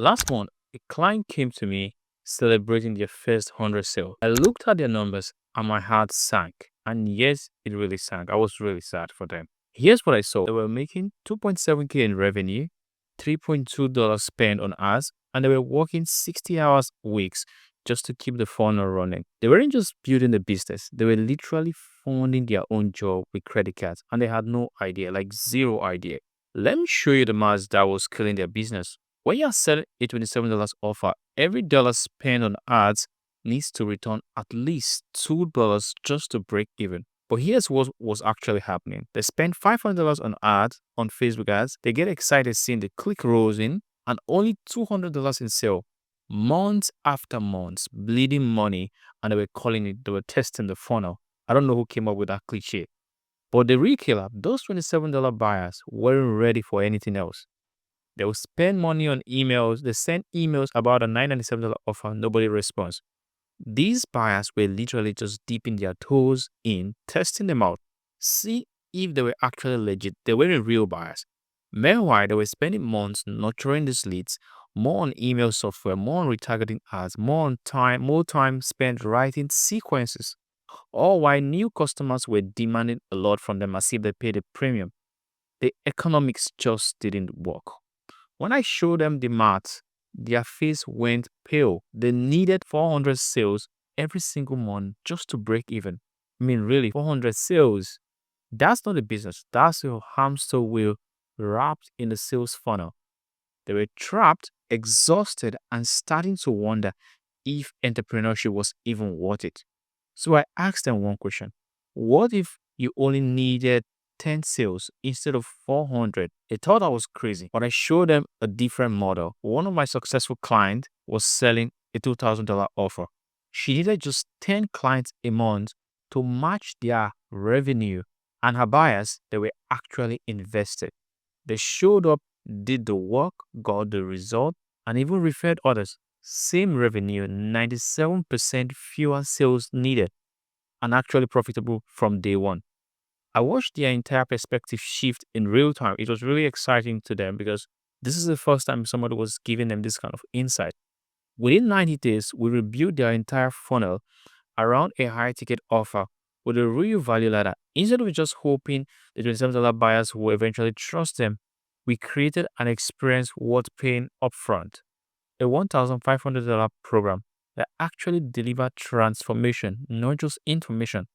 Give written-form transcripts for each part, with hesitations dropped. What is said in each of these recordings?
Last month, a client came to me celebrating their first 100 sale. I looked at their numbers and my heart sank. And yes, it really sank. I was really sad for them. Here's what I saw. They were making 2.7K in revenue, $3.2 spent on ads, and they were working 60 hours weeks just to keep the funnel running. They weren't just building the business, they were literally funding their own job with credit cards, and they had no idea, like zero idea. Let me show you the math that was killing their business. When you're selling a $27 offer, every dollar spent on ads needs to return at least $2 just to break even. But here's what was actually happening. They spend $500 on ads, on Facebook ads. They get excited seeing the click rolls in and only $200 in sale. Months after months, bleeding money, and they were testing the funnel. I don't know who came up with that cliche. But the real killer, those $27 buyers weren't ready for anything else. They will spend money on emails. They send emails about a $997 offer. Nobody responds. These buyers were literally just dipping their toes in, testing them out, see if they were actually legit. They weren't real buyers. Meanwhile, they were spending months nurturing these leads, more on email software, more on retargeting ads, more time spent writing sequences. All while new customers were demanding a lot from them as if they paid a premium. The economics just didn't work. When I showed them the math, their face went pale. They needed 400 sales every single month just to break even. I mean, really, 400 sales. That's not a business. That's a hamster wheel wrapped in the sales funnel. They were trapped, exhausted, and starting to wonder if entrepreneurship was even worth it. So I asked them one question. What if you only needed 10 sales instead of 400? They thought I was crazy, but I showed them a different model. One of my successful clients was selling a $2,000 offer. She needed just 10 clients a month to match their revenue, and her buyers, they were actually invested. They showed up, did the work, got the result, and even referred others. Same revenue, 97% fewer sales needed, and actually profitable from day one. I watched their entire perspective shift in real time. It was really exciting to them because this is the first time somebody was giving them this kind of insight. Within 90 days, we rebuilt their entire funnel around a high ticket offer with a real value ladder. Instead of just hoping the $27 buyers will eventually trust them, we created an experience worth paying upfront. A $1,500 program that actually delivered transformation, not just information.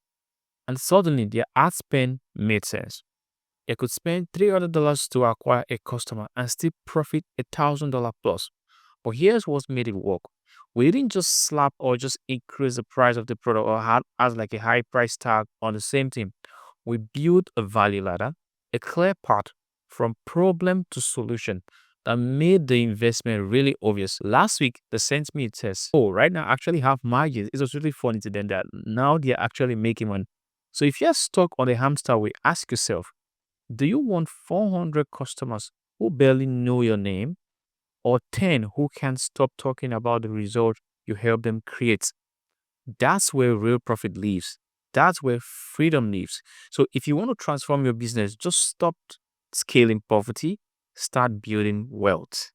And suddenly their ad spend made sense. They could spend $300 to acquire a customer and still profit $1,000 plus. But here's what made it work. We didn't just slap or just increase the price of the product or had as like a high price tag on the same thing. We built a value ladder, a clear path from problem to solution that made the investment really obvious. Last week, they sent me a test. Oh, right now I actually have margins. It was really funny to them that now they're actually making money. So if you're stuck on the hamster wheel, ask yourself, do you want 400 customers who barely know your name or 10 who can't stop talking about the result you help them create? That's where real profit lives. That's where freedom lives. So if you want to transform your business, just stop scaling poverty, start building wealth.